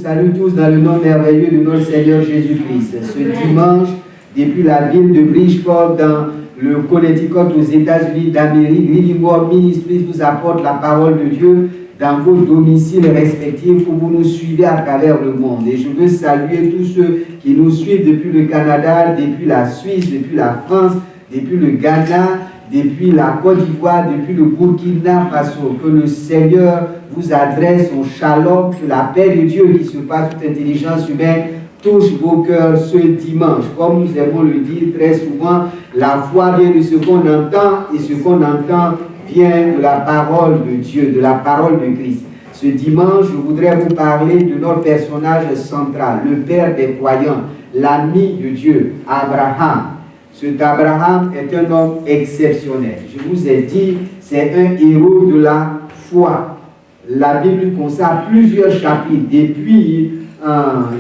salue tous dans le nom merveilleux de notre Seigneur Jésus-Christ. Ce dimanche, depuis la ville de Bridgeport, dans le Connecticut, aux États-Unis d'Amérique, Living Word Ministries vous apporte la parole de Dieu dans vos domiciles respectifs où vous nous suivez à travers le monde. Et je veux saluer tous ceux qui nous suivent depuis le Canada, depuis la Suisse, depuis la France, depuis le Ghana, depuis la Côte d'Ivoire, depuis le Burkina Faso. Que le Seigneur vous adresse son shalom, que la paix de Dieu qui surpasse toute intelligence humaine touche vos cœurs ce dimanche. Comme nous aimons le dire très souvent, la foi vient de ce qu'on entend et ce qu'on entend vient de la parole de Dieu, de la parole de Christ. Ce dimanche, je voudrais vous parler de notre personnage central, le Père des croyants, l'ami de Dieu, Abraham. Cet Abraham est un homme exceptionnel. Je vous ai dit, c'est un héros de la foi. La Bible consacre plusieurs chapitres, depuis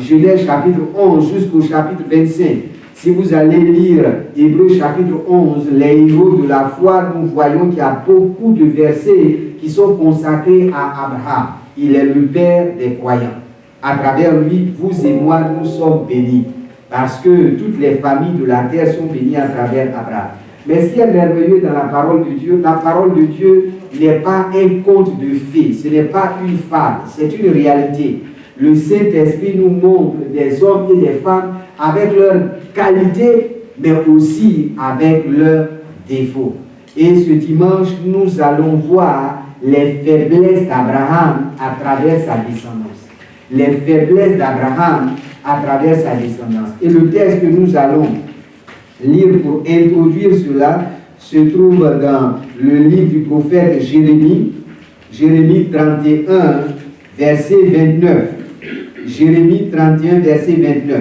Genèse chapitre 11 jusqu'au chapitre 25. Si vous allez lire Hébreux chapitre 11, les héros de la foi, nous voyons qu'il y a beaucoup de versets qui sont consacrés à Abraham. Il est le père des croyants. À travers lui, vous et moi, nous sommes bénis. Parce que toutes les familles de la terre sont bénies à travers Abraham. Mais ce qui est merveilleux dans la parole de Dieu, la parole de Dieu n'est pas un conte de fées, ce n'est pas une fable, c'est une réalité. Le Saint-Esprit nous montre des hommes et des femmes avec leurs qualités, mais aussi avec leurs défauts. Et ce dimanche, nous allons voir les faiblesses d'Abraham à travers sa descendance. Les faiblesses d'Abraham à travers sa descendance. Et le texte que nous allons lire pour introduire cela se trouve dans le livre du prophète Jérémie, Jérémie 31, verset 29. Jérémie 31, verset 29.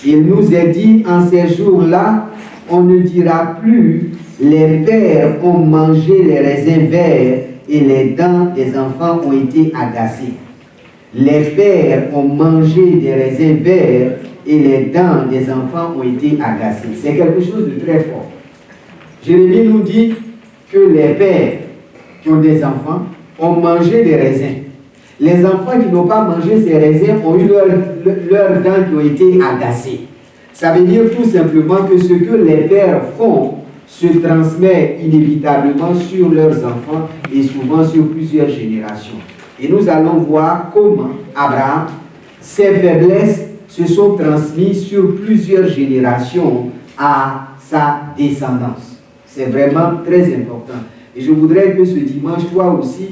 Il nous est dit, en ces jours-là, on ne dira plus, les pères ont mangé les raisins verts et les dents des enfants ont été agacées. Les pères ont mangé des raisins verts et les dents des enfants ont été agacées. C'est quelque chose de très fort. Jérémie nous dit que les pères qui ont des enfants ont mangé des raisins. Les enfants qui n'ont pas mangé ces raisins ont eu leurs dents qui ont été agacées. Ça veut dire tout simplement que ce que les pères font se transmet inévitablement sur leurs enfants et souvent sur plusieurs générations. Et nous allons voir comment Abraham, ses faiblesses se sont transmises sur plusieurs générations à sa descendance. C'est vraiment très important. Et je voudrais que ce dimanche, toi aussi,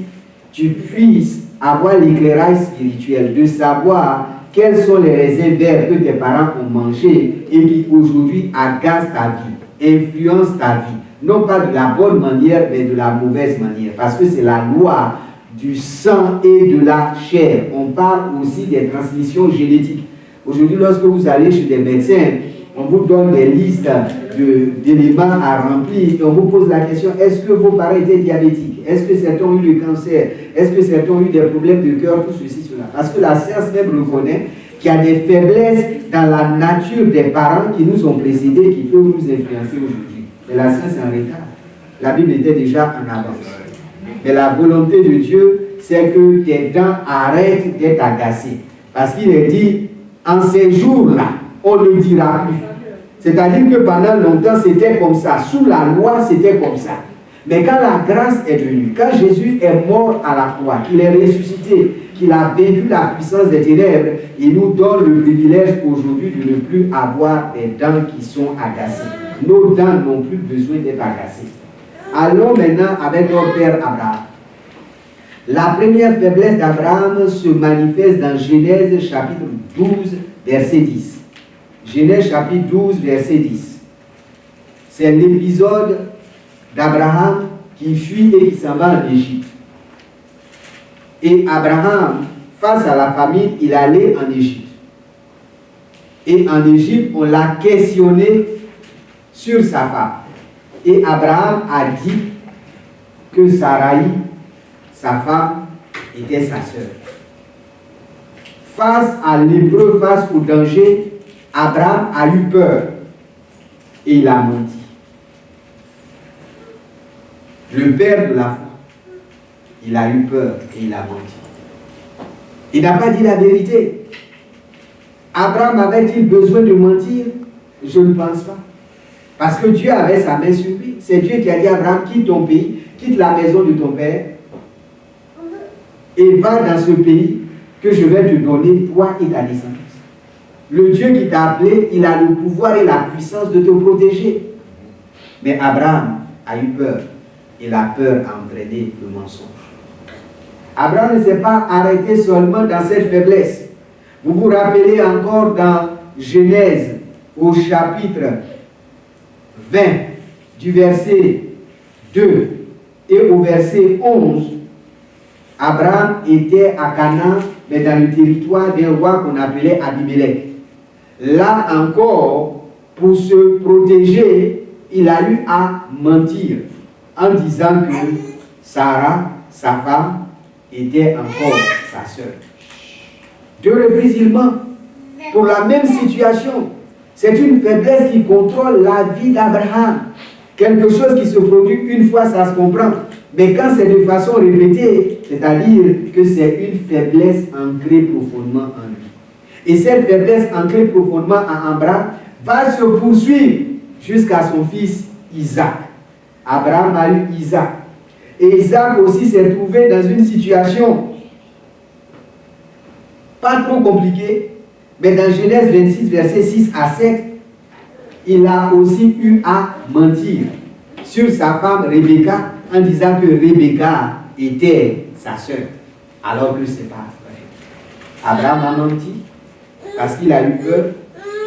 tu puisses avoir l'éclairage spirituel de savoir quels sont les raisins verts que tes parents ont mangés et qui aujourd'hui agacent ta vie, influencent ta vie. Non pas de la bonne manière, mais de la mauvaise manière. Parce que c'est la loi du sang et de la chair. On parle aussi des transmissions génétiques. Aujourd'hui, lorsque vous allez chez des médecins, on vous donne des listes d'éléments à remplir et on vous pose la question, est-ce que vos parents étaient diabétiques? Est-ce que certains ont eu le cancer? Est-ce que certains ont eu des problèmes de cœur? Tout ceci, cela. Parce que la science même reconnaît qu'il y a des faiblesses dans la nature des parents qui nous ont précédés, qui peuvent nous influencer aujourd'hui. Mais la science est en retard. La Bible était déjà en avance. Mais la volonté de Dieu, c'est que tes dents arrêtent d'être agacées. Parce qu'il est dit, en ces jours-là, on ne dira plus. C'est-à-dire que pendant longtemps, c'était comme ça. Sous la loi, c'était comme ça. Mais quand la grâce est venue, quand Jésus est mort à la croix, qu'il est ressuscité, qu'il a vaincu la puissance des ténèbres, il nous donne le privilège aujourd'hui de ne plus avoir des dents qui sont agacées. Nos dents n'ont plus besoin d'être agacées. Allons maintenant avec notre père Abraham. La première faiblesse d'Abraham se manifeste dans Genèse chapitre 12, verset 10. Genèse chapitre 12, verset 10. C'est l'épisode d'Abraham qui fuit et qui s'en va en Égypte. Et Abraham, face à la famine, il allait en Égypte. Et en Égypte, on l'a questionné sur sa femme. Et Abraham a dit que Sarai, sa femme, était sa sœur. Face à l'épreuve, face au danger, Abraham a eu peur et il a menti. Le père de la foi, il a eu peur et il a menti. Il n'a pas dit la vérité. Abraham avait-il besoin de mentir? Je ne pense pas. Parce que Dieu avait sa main sur lui. C'est Dieu qui a dit à Abraham, quitte ton pays, quitte la maison de ton père, et va dans ce pays que je vais te donner, toi et ta descendance. Le Dieu qui t'a appelé, il a le pouvoir et la puissance de te protéger. Mais Abraham a eu peur. Et la peur a entraîné le mensonge. Abraham ne s'est pas arrêté seulement dans cette faiblesse. Vous vous rappelez encore dans Genèse, au chapitre 20, du verset 2 et au verset 11, Abraham était à Canaan, mais dans le territoire d'un roi qu'on appelait Abimelech. Là encore, pour se protéger, il a eu à mentir en disant que Sarah, sa femme, était encore sa sœur. 2 reprises, il ment pour la même situation. C'est une faiblesse qui contrôle la vie d'Abraham. Quelque chose qui se produit une fois, ça se comprend. Mais quand c'est de façon répétée, c'est-à-dire que c'est une faiblesse ancrée profondément en lui. Et cette faiblesse ancrée profondément en Abraham va se poursuivre jusqu'à son fils Isaac. Abraham a eu Isaac. Et Isaac aussi s'est trouvé dans une situation pas trop compliquée, mais dans Genèse 26, versets 6 à 7, il a aussi eu à mentir sur sa femme Rebecca en disant que Rebecca était sa sœur, alors que ce n'est pas vrai. Abraham a menti parce qu'il a eu peur.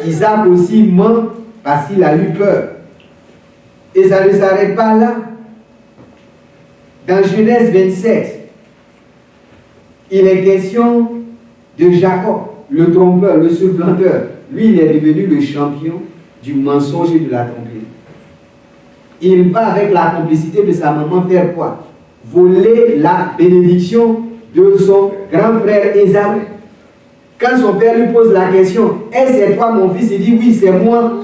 Isaac aussi ment parce qu'il a eu peur. Et ça ne s'arrête pas là. Dans Genèse 27, il est question de Jacob, le trompeur, le supplanteur. Lui, il est devenu le champion du mensonge et de la tromperie. Il va avec la complicité de sa maman faire quoi? Voler la bénédiction de son grand frère Ésaü. Quand son père lui pose la question, est-ce que c'est toi mon fils? Il dit oui, c'est moi,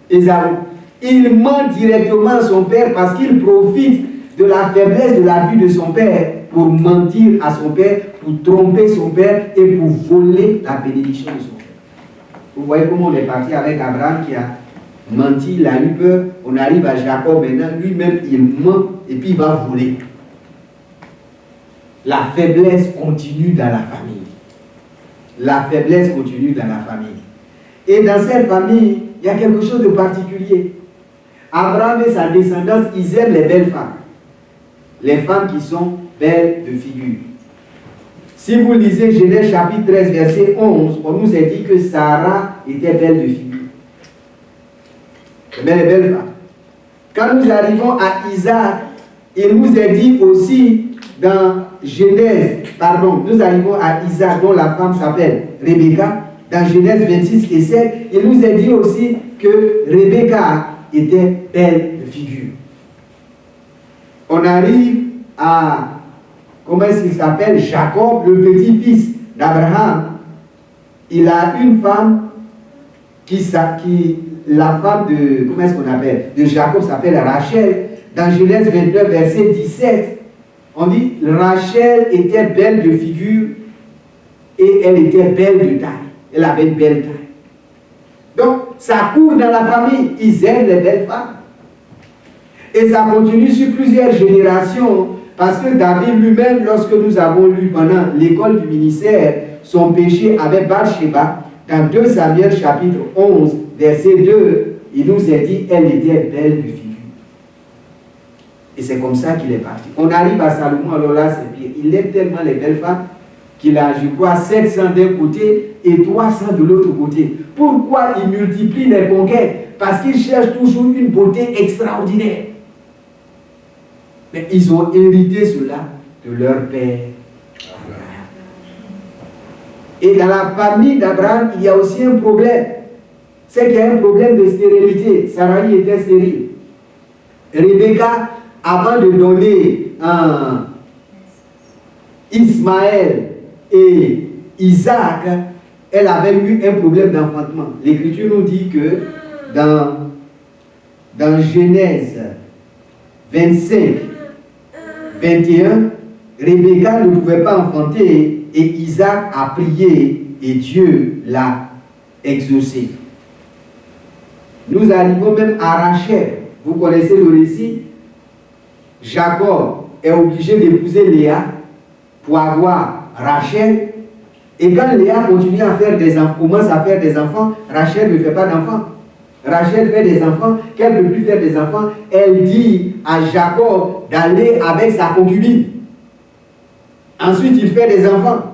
Ésaü. Il ment directement à son père parce qu'il profite de la faiblesse de la vie de son père pour mentir à son père, pour tromper son père et pour voler la bénédiction de son père. Vous voyez comment on est parti avec Abraham qui a menti, il a eu peur. On arrive à Jacob maintenant, lui-même il ment et puis il va voler. La faiblesse continue dans la famille. La faiblesse continue dans la famille. Et dans cette famille, il y a quelque chose de particulier. Abraham et sa descendance, ils aiment les belles femmes. Les femmes qui sont belles de figure. Si vous lisez Genèse chapitre 13, verset 11, on nous a dit que Sarah était belle de figure. Mais les belles femmes. Quand nous arrivons à Isaac, il nous est dit aussi dans Genèse, nous arrivons à Isaac dont la femme s'appelle Rebecca. Dans Genèse 26 et 7, il nous est dit aussi que Rebecca était belle de figure. On arrive à, comment est-ce qu'il s'appelle? Jacob, le petit-fils d'Abraham. Il a une femme la femme de, comment est-ce qu'on appelle? De Jacob s'appelle Rachel. Dans Genèse 29, verset 17, on dit Rachel était belle de figure et elle était belle de taille. Elle avait une belle taille. Donc, ça court dans la famille. Ils aiment les belles femmes. Et ça continue sur plusieurs générations. Parce que David lui-même, lorsque nous avons lu pendant l'école du ministère, son péché avec Bathsheba, dans 2 Samuel chapitre 11, verset 2, il nous a dit, elle était belle de figure. Et c'est comme ça qu'il est parti. On arrive à Salomon, alors là, c'est pire. Il aime tellement les belles femmes qu'il a, je crois, 700 d'un côté et 300 de l'autre côté. Pourquoi il multiplie les conquêtes? Parce qu'il cherche toujours une beauté extraordinaire. Mais ils ont hérité cela de leur père. Et dans la famille d'Abraham, il y a aussi un problème. C'est qu'il y a un problème de stérilité. Sarai était stérile. Rebecca, avant de donner Ismaël et Isaac, elle avait eu un problème d'enfantement. L'Écriture nous dit que dans Genèse 25, 21, Rebecca ne pouvait pas enfanter et Isaac a prié et Dieu l'a exaucé. Nous arrivons même à Rachel. Vous connaissez le récit. Jacob est obligé d'épouser Léa pour avoir Rachel. Et quand Léa continue à faire des enfants, commence à faire des enfants, Rachel ne fait pas d'enfants. Rachel fait des enfants, qu'elle ne peut plus faire des enfants, elle dit à Jacob d'aller avec sa concubine. Ensuite, il fait des enfants.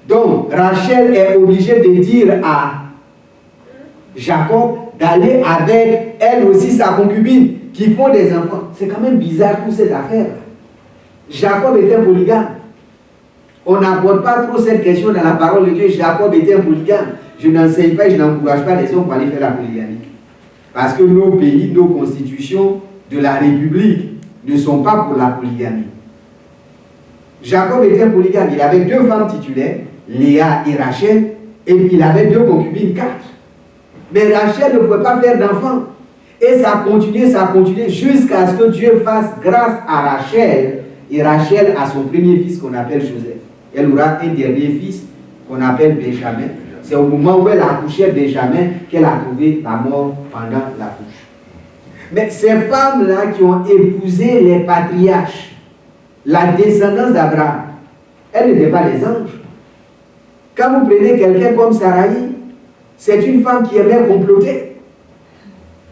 Donc, Rachel est obligée de dire à Jacob d'aller avec elle aussi sa concubine, qui font des enfants. C'est quand même bizarre toute cette affaire. Jacob était un polygame. On n'aborde pas trop cette question dans la parole de Dieu. Jacob était un polygame. Je n'enseigne pas et je n'encourage pas les hommes pour aller faire la polygamie. Parce que nos pays, nos constitutions de la République ne sont pas pour la polygamie. Jacob était un polygame. Il avait 2 femmes titulaires, Léa et Rachel, et puis il avait 2 concubines, 4. Mais Rachel ne pouvait pas faire d'enfants. Et ça a continué jusqu'à ce que Dieu fasse grâce à Rachel. Et Rachel a son premier fils qu'on appelle Joseph. Elle aura un dernier fils qu'on appelle Benjamin. C'est au moment où elle accouchait Benjamin qu'elle a trouvé la mort pendant la couche. Mais ces femmes-là qui ont épousé les patriarches, la descendance d'Abraham, elles n'étaient pas des anges. Quand vous prenez quelqu'un comme Saraï, c'est une femme qui aimait comploter.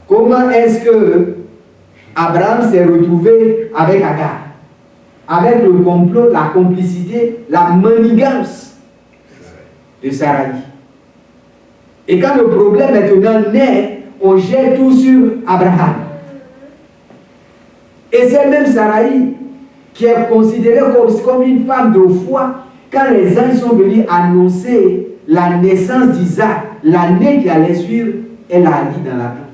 Comment est-ce que Abraham s'est retrouvé avec Agar? Avec le complot, la complicité, la manigance de Saraï. Et quand le problème maintenant naît, on jette tout sur Abraham. Et c'est même Saraï qui est considérée comme une femme de foi quand les anges sont venus annoncer la naissance d'Isaac, l'année qui allait suivre, elle a dit dans la plante.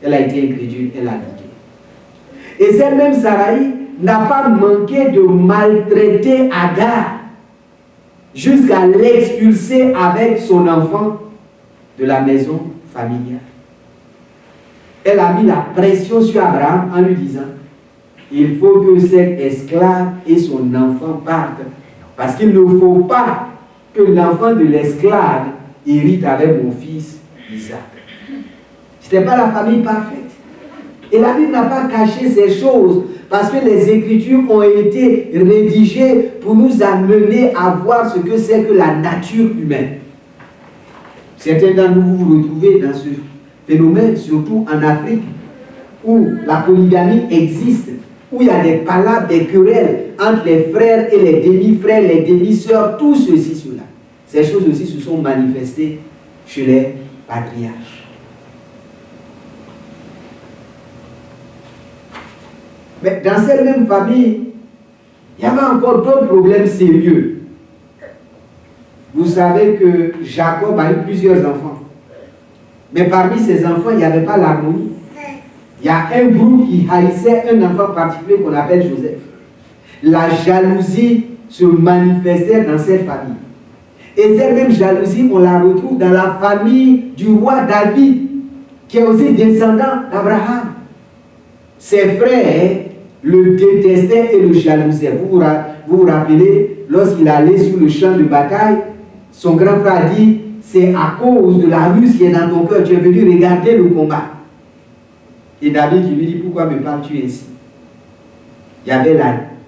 Elle a été incrédule, elle a dit. Et cette même Saraï n'a pas manqué de maltraiter Agar jusqu'à l'expulser avec son enfant de la maison familiale. Elle a mis la pression sur Abraham en lui disant: il faut que cet esclave et son enfant partent, parce qu'il ne faut pas que l'enfant de l'esclave hérite avec mon fils Isaac. Ce n'était pas la famille parfaite. Et la Bible n'a pas caché ces choses, parce que les Écritures ont été rédigées pour nous amener à voir ce que c'est que la nature humaine. Certains d'entre vous vous retrouvez dans ce phénomène, surtout en Afrique, où la polygamie existe, où il y a des palabres, des querelles entre les frères et les demi-frères, les demi-sœurs, tout ceci, cela. Ces choses aussi se sont manifestées chez les patriarches. Mais dans cette même famille, il y avait encore d'autres problèmes sérieux. Vous savez que Jacob a eu plusieurs enfants. Mais parmi ces enfants, il n'y avait pas l'harmonie. Il y a un groupe qui haïssait un enfant particulier qu'on appelle Joseph. La jalousie se manifestait dans cette famille. Et cette même jalousie, on la retrouve dans la famille du roi David, qui est aussi descendant d'Abraham. Ses frères le détestaient et le jalousaient. Vous vous rappelez, lorsqu'il allait sur le champ de bataille, son grand frère a dit: c'est à cause de la ruse qui est dans ton cœur, tu es venu regarder le combat. Et David qui lui dit: pourquoi me parles-tu ainsi? Il y avait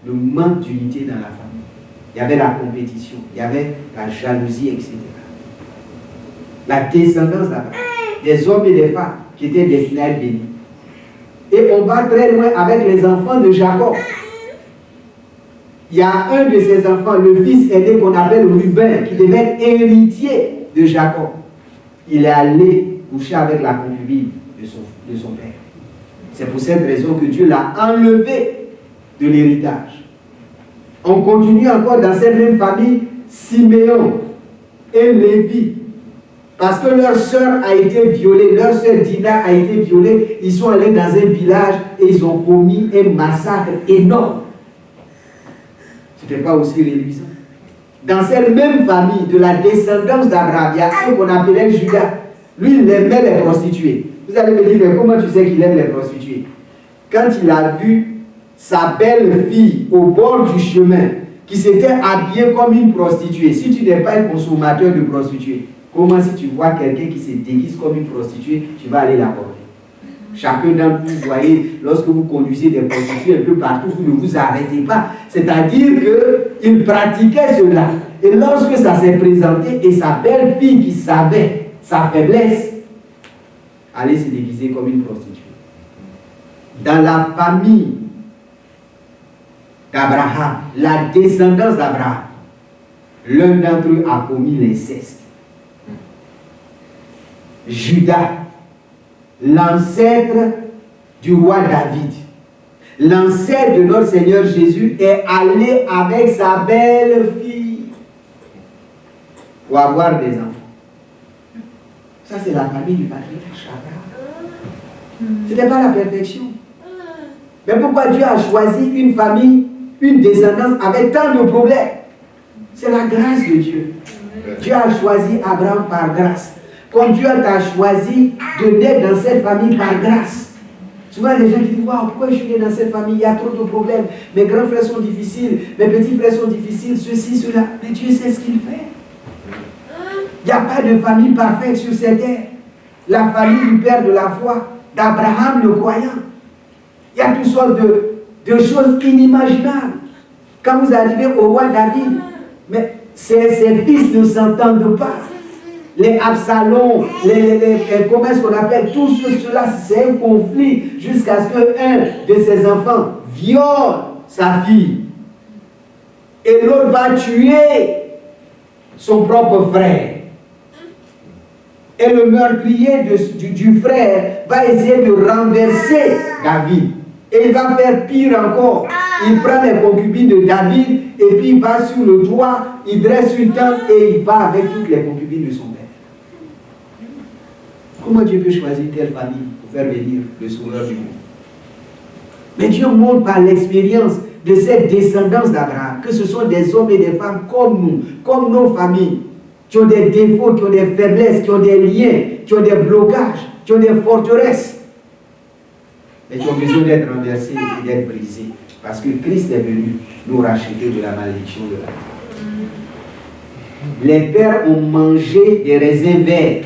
le manque d'unité dans la famille. Il y avait la compétition, il y avait la jalousie, etc. La descendance d'Abraham, des hommes et des femmes qui étaient destinés à être bénis. Et on va très loin avec les enfants de Jacob. Il y a un de ses enfants, le fils aîné qu'on appelle Ruben, qui devait être héritier de Jacob. Il est allé coucher avec la concubine de son père. C'est pour cette raison que Dieu l'a enlevé de l'héritage. On continue encore dans cette même famille, Siméon et Lévi. Parce que leur sœur a été violée, leur sœur Dina a été violée, ils sont allés dans un village et ils ont commis un massacre énorme. Ce n'était pas aussi réluisant. Dans cette même famille, de la descendance d'Abraham, il y a un qu'on appelait Judas. Lui, il aimait les prostituées. Vous allez me dire, mais comment tu sais qu'il aime les prostituées? Quand il a vu sa belle-fille au bord du chemin, qui s'était habillée comme une prostituée. Si tu n'es pas un consommateur de prostituées, comment si tu vois quelqu'un qui se déguise comme une prostituée, tu vas aller l'aborder? Chacun d'entre vous, vous voyez, lorsque vous conduisez des prostituées un peu partout, vous ne vous arrêtez pas. C'est-à-dire qu'il pratiquait cela. Et lorsque ça s'est présenté, et sa belle-fille qui savait sa faiblesse, allait se déguiser comme une prostituée. Dans la famille d'Abraham, la descendance d'Abraham, l'un d'entre eux a commis l'inceste. Judas, l'ancêtre du roi David, l'ancêtre de notre Seigneur Jésus, est allé avec sa belle-fille pour avoir des enfants. Ça, c'est la famille du patriarche Abraham. Ce n'était pas la perfection. Mais pourquoi Dieu a choisi une famille, une descendance avec tant de problèmes? C'est la grâce de Dieu. Dieu a choisi Abraham par grâce. Comme Dieu t'a choisi de naître dans cette famille par grâce. Souvent, les gens qui disent, waouh, pourquoi je suis né dans cette famille? Il y a trop de problèmes. Mes grands frères sont difficiles, mes petits frères sont difficiles, ceci, cela. Mais Dieu sait ce qu'il fait. Il n'y a pas de famille parfaite sur cette terre. La famille du père de la foi, d'Abraham le croyant. Il y a toutes sortes de choses inimaginables. Quand vous arrivez au roi David, mais ses fils ne s'entendent pas. Les Absalom, comment est-ce qu'on appelle tout cela, c'est un conflit jusqu'à ce qu'un de ses enfants viole sa fille. Et l'autre va tuer son propre frère. Et le meurtrier du frère va essayer de renverser David. Et il va faire pire encore. Il prend les concubines de David et puis il va sur le toit, il dresse une tente et il va avec toutes les concubines de son père. Comment Dieu peut choisir telle famille pour faire venir le sauveur du monde? Mais Dieu montre par l'expérience de cette descendance d'Abraham que ce sont des hommes et des femmes comme nous, comme nos familles, qui ont des défauts, qui ont des faiblesses, qui ont des liens, qui ont des blocages, qui ont des forteresses, mais qui ont besoin d'être renversés et d'être brisés. Parce que Christ est venu nous racheter de la malédiction de la vie. Les pères ont mangé des raisins verts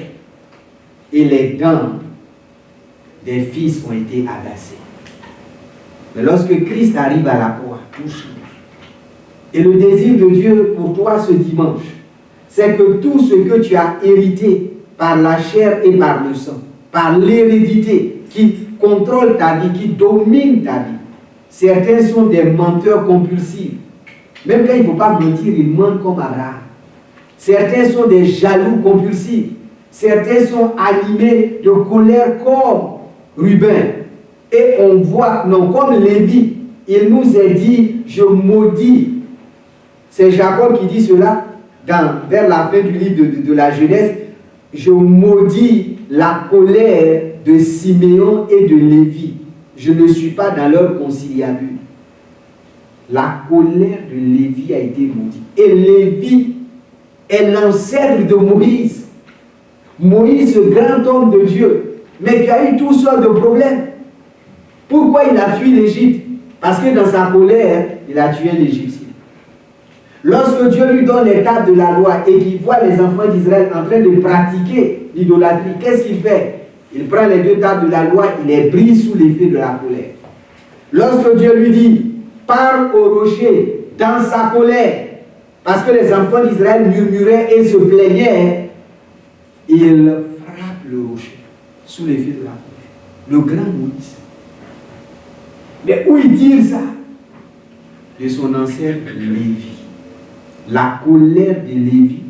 et les dents des fils ont été agacées. Mais lorsque Christ arrive à la croix, tout change. Et le désir de Dieu pour toi ce dimanche, c'est que tout ce que tu as hérité par la chair et par le sang, par l'hérédité qui contrôle ta vie, qui domine ta vie. Certains sont des menteurs compulsifs. Même quand il ne faut pas mentir, ils mentent comme Abraham. Certains sont des jaloux compulsifs. Certains sont animés de colère comme Ruben. Et on voit, non, comme Lévi, il nous est dit, je maudis. C'est Jacob qui dit cela vers la fin du livre de la Genèse. Je maudis la colère de Siméon et de Lévi. Je ne suis pas dans leur conciliabule. La colère de Lévi a été maudite. Et Lévi est l'ancêtre de Moïse. Moïse, ce grand homme de Dieu, mais qui a eu toutes sortes de problèmes. Pourquoi il a fui l'Égypte? Parce que dans sa colère, il a tué l'Égyptien. Lorsque Dieu lui donne les tables de la loi et qu'il voit les enfants d'Israël en train de pratiquer l'idolâtrie, qu'est-ce qu'il fait? Il prend les deux tables de la loi, il les brise sous l'effet de la colère. Lorsque Dieu lui dit, parle au rocher dans sa colère, parce que les enfants d'Israël murmuraient et se plaignaient, il frappe le rocher sous l'effet de la colère. Le grand Moïse. Mais où il tire ça? De son ancêtre Lévi. La colère de Lévi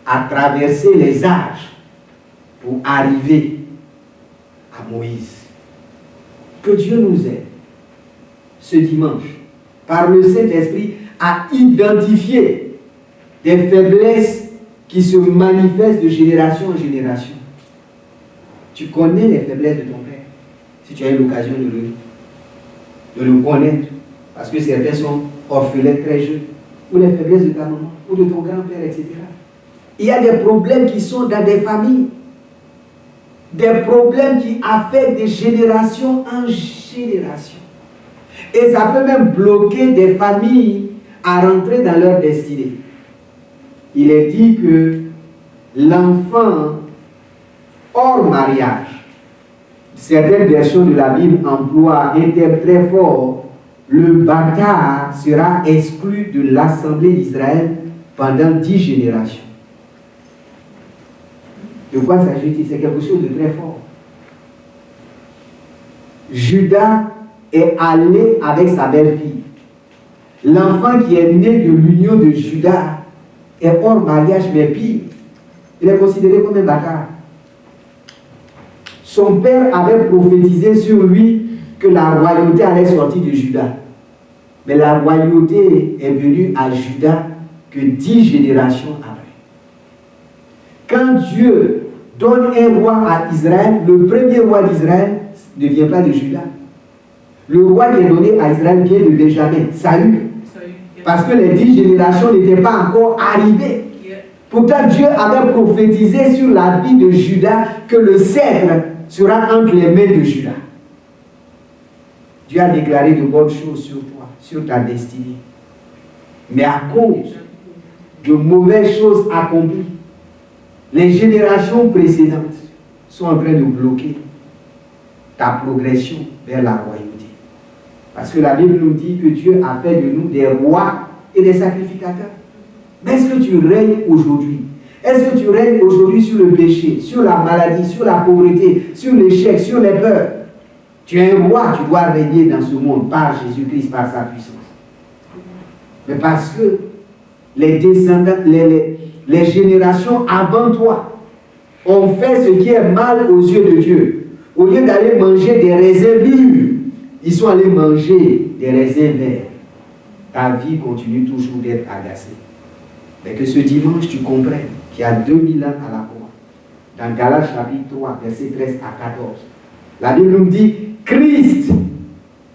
a traversé les âges pour arriver à Moïse. Que Dieu nous aide ce dimanche, par le Saint-Esprit, à identifier des faiblesses qui se manifestent de génération en génération. Tu connais les faiblesses de ton père, si tu as eu l'occasion de le connaître, parce que certains sont orphelins très jeunes, ou les faiblesses de ta maman, ou de ton grand-père, etc. Il y a des problèmes qui sont dans des familles, des problèmes qui affectent de génération en génération. Et ça peut même bloquer des familles à rentrer dans leur destinée. Il est dit que l'enfant hors mariage, certaines versions de la Bible emploient un terme très fort, le bâtard sera exclu de l'assemblée d'Israël pendant 10 générations. De quoi s'agit-il? C'est quelque chose de très fort. Judas est allé avec sa belle-fille. L'enfant qui est né de l'union de Judas est hors mariage, mais pire, il est considéré comme un bâtard. Son père avait prophétisé sur lui que la royauté allait sortir de Judas. Mais la royauté est venue à Judas que 10 générations après. Quand Dieu donne un roi à Israël, le premier roi d'Israël ne vient pas de Judas. Le roi qui est donné à Israël vient de Benjamin, Saül. Parce que les 10 générations n'étaient pas encore arrivées. Pourtant, Dieu avait prophétisé sur la vie de Judas que le sceptre sera entre les mains de Judas. Dieu a déclaré de bonnes choses sur toi, sur ta destinée. Mais à cause de mauvaises choses accomplies, les générations précédentes sont en train de bloquer ta progression vers la royauté. Parce que la Bible nous dit que Dieu a fait de nous des rois et des sacrificateurs. Mais est-ce que tu règnes aujourd'hui? Est-ce que tu règnes aujourd'hui sur le péché, sur la maladie, sur la pauvreté, sur l'échec, sur les peurs? Tu es un roi, tu dois régner dans ce monde par Jésus-Christ, par sa puissance. Mais parce que les descendants, les générations avant toi ont fait ce qui est mal aux yeux de Dieu. Au lieu d'aller manger des raisins mûrs, ils sont allés manger des raisins verts. Ta vie continue toujours d'être agacée. Mais que ce dimanche, tu comprennes qu'il y a 2000 ans à la croix. Dans Galates chapitre 3, versets 13 à 14. La Bible nous dit, Christ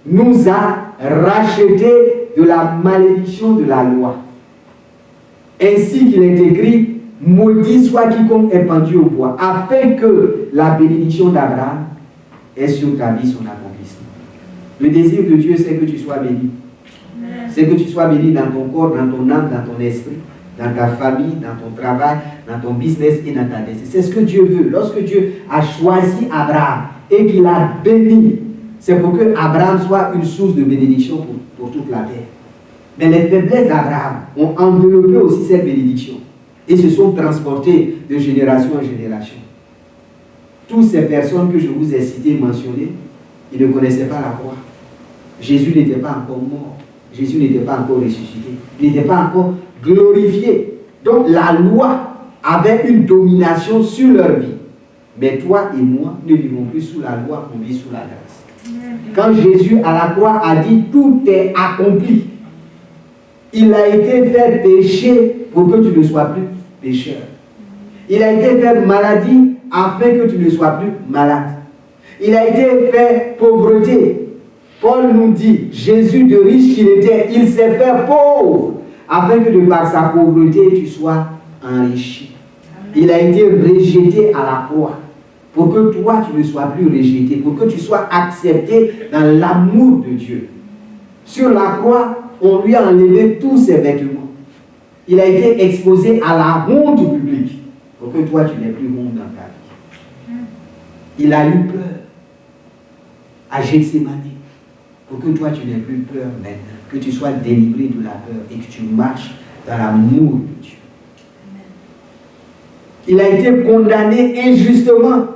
nous a rachetés de la malédiction de la loi. Ainsi qu'il est écrit, maudit soit quiconque est pendu au bois, afin que la bénédiction d'Abraham ait sur ta vie son accomplissement. Le désir de Dieu, c'est que tu sois béni. C'est que tu sois béni dans ton corps, dans ton âme, dans ton esprit, dans ta famille, dans ton travail, dans ton business et dans ta destinée. C'est ce que Dieu veut. Lorsque Dieu a choisi Abraham et qu'il a béni, c'est pour que Abraham soit une source de bénédiction pour toute la terre. Mais les faiblesses d'Abraham ont enveloppé aussi cette bénédiction et se sont transportées de génération en génération. Toutes ces personnes que je vous ai citées, mentionnées, ils ne connaissaient pas la croix. Jésus n'était pas encore mort. Jésus n'était pas encore ressuscité. Il n'était pas encore glorifié. Donc la loi avait une domination sur leur vie. Mais toi et moi ne vivons plus sous la loi, on vit sous la grâce. Quand Jésus à la croix a dit tout est accompli, il a été fait péché pour que tu ne sois plus pécheur. Il a été fait maladie afin que tu ne sois plus malade. Il a été fait pauvreté. Paul nous dit, Jésus de riche qu'il était, il s'est fait pauvre afin que de par sa pauvreté tu sois enrichi. Il a été rejeté à la croix pour que toi tu ne sois plus rejeté, pour que tu sois accepté dans l'amour de Dieu. Sur la croix, on lui a enlevé tous ses vêtements. Il a été exposé à la honte publique pour que toi tu n'aies plus honte dans ta vie. Il a eu peur à Gethsémani pour que toi tu n'aies plus peur maintenant, que tu sois délivré de la peur et que tu marches dans l'amour de Dieu. Il a été condamné injustement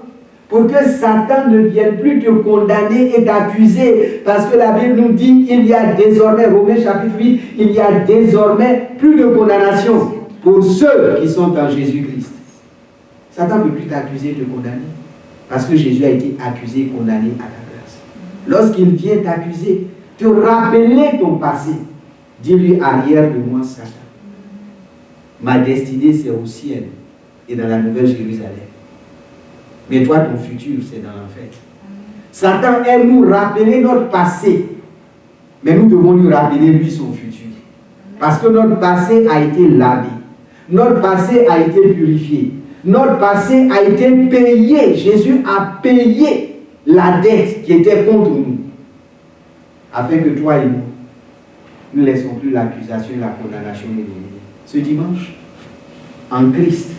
pour que Satan ne vienne plus te condamner et t'accuser, parce que la Bible nous dit qu'il y a désormais, Romains chapitre 8, il y a désormais plus de condamnation pour ceux qui sont en Jésus-Christ. Satan ne peut plus t'accuser et te condamner, parce que Jésus a été accusé et condamné à ta place. Lorsqu'il vient t'accuser, te rappeler ton passé, dis-lui, arrière de moi Satan. Ma destinée c'est au ciel et dans la nouvelle Jérusalem. Mais toi, ton futur, c'est dans l'enfer. Satan aime nous rappeler notre passé, mais nous devons lui rappeler lui son futur. Parce que notre passé a été lavé, notre passé a été purifié, notre passé a été payé. Jésus a payé la dette qui était contre nous, afin que toi et moi, nous ne laissons plus l'accusation et la condamnation nous dominer. Ce dimanche, en Christ,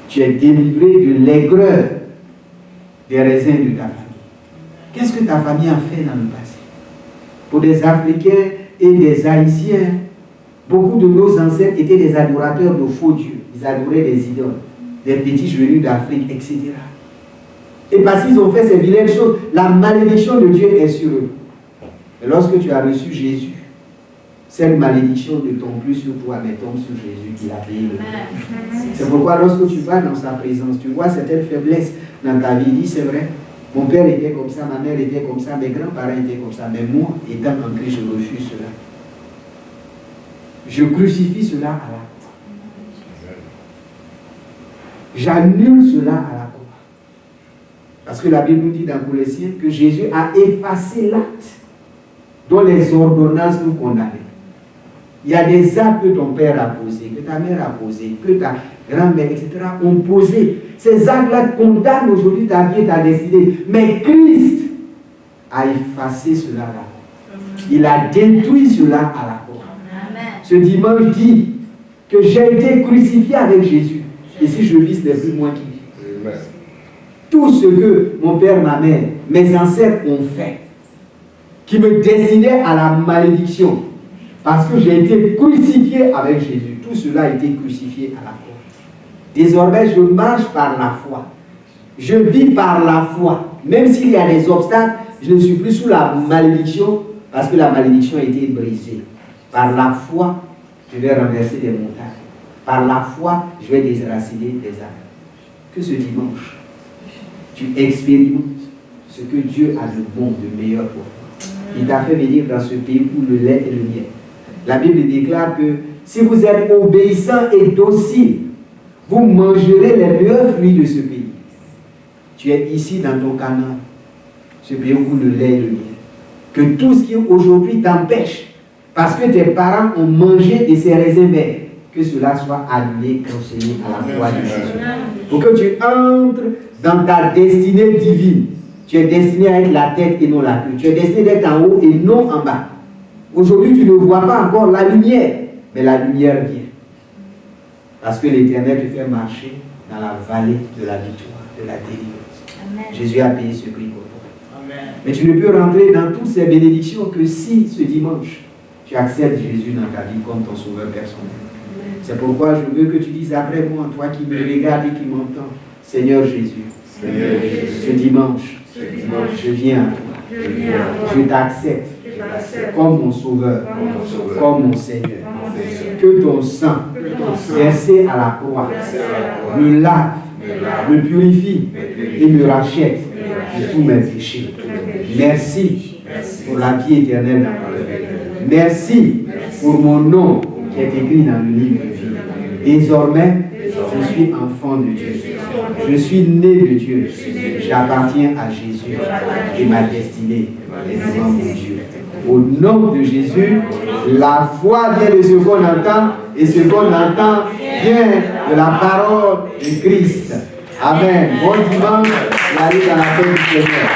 tu es délivré de l'aigreur des raisins de ta famille. Qu'est-ce que ta famille a fait dans le passé? Pour des Africains et des Haïtiens, beaucoup de nos ancêtres étaient des adorateurs de faux dieux. Ils adoraient des idoles, des petits venus d'Afrique, etc. Et parce qu'ils ont fait ces vilaines choses, la malédiction de Dieu est sur eux. Et lorsque tu as reçu Jésus, cette malédiction ne tombe plus sur toi, mais tombe sur Jésus qui a payé le prix. C'est pourquoi lorsque tu vas dans sa présence, tu vois certaines faiblesses dans ta vie. Dis, c'est vrai, mon père était comme ça, ma mère était comme ça, mes grands-parents étaient comme ça, mais moi, étant en Christ, je refuse cela. Je crucifie cela à la croix. J'annule cela à la croix. Parce que la Bible nous dit dans Colossiens que Jésus a effacé l'acte dont les ordonnances nous condamnaient. Il y a des actes que ton père a posés, que ta mère a posés, que ta grand-mère, etc. ont posés. Ces actes-là condamnent aujourd'hui ta vie et ta destinée. Mais Christ a effacé cela là. Il a détruit cela à la croix. Ce dimanche dit que j'ai été crucifié avec Jésus. Et si je vis, ce n'est plus moi qui vis. Tout ce que mon père, ma mère, mes ancêtres ont fait, qui me destinait à la malédiction, parce que j'ai été crucifié avec Jésus. Tout cela a été crucifié à la croix. Désormais, je marche par la foi. Je vis par la foi. Même s'il y a des obstacles, je ne suis plus sous la malédiction, parce que la malédiction a été brisée. Par la foi, je vais renverser des montagnes. Par la foi, je vais déraciner des arbres. Que ce dimanche, tu expérimentes ce que Dieu a de bon, de meilleur pour toi. Il t'a fait venir dans ce pays où le lait et le miel. La Bible déclare que si vous êtes obéissants et dociles, vous mangerez les meilleurs fruits de ce pays. Tu es ici dans ton Canaan, ce pays où le lait et le miel. Que tout ce qui aujourd'hui t'empêche, parce que tes parents ont mangé de ces raisins verts, que cela soit annulé, cancellé à la croix de Jésus. Pour que tu entres dans ta destinée divine. Tu es destiné à être la tête et non la queue. Tu es destiné d'être en haut et non en bas. Aujourd'hui, tu ne vois pas encore la lumière, mais la lumière vient. Parce que l'Éternel te fait marcher dans la vallée de la victoire, de la délivrance. Jésus a payé ce prix pour toi. Amen. Mais tu ne peux rentrer dans toutes ces bénédictions que si ce dimanche, tu acceptes Jésus dans ta vie comme ton sauveur personnel. C'est pourquoi je veux que tu dises après moi, toi qui me regardes et qui m'entends, Seigneur Jésus, ce dimanche, je viens à toi. Je t'accepte comme mon sauveur, comme mon Seigneur. Que ton sang, versé à la croix, me lave, me purifie et me rachète de tous mes péchés. Merci pour la vie éternelle dans ma vie. Merci pour mon nom qui est écrit dans le livre de vie. Désormais, je suis enfant de Dieu. Je suis né de Dieu. J'appartiens à Jésus et ma destinée est devant mon Dieu. Au nom de Jésus, la foi vient de ce qu'on entend et ce qu'on entend vient de la parole de Christ. Amen. Bon dimanche, allez dans la paix du Seigneur.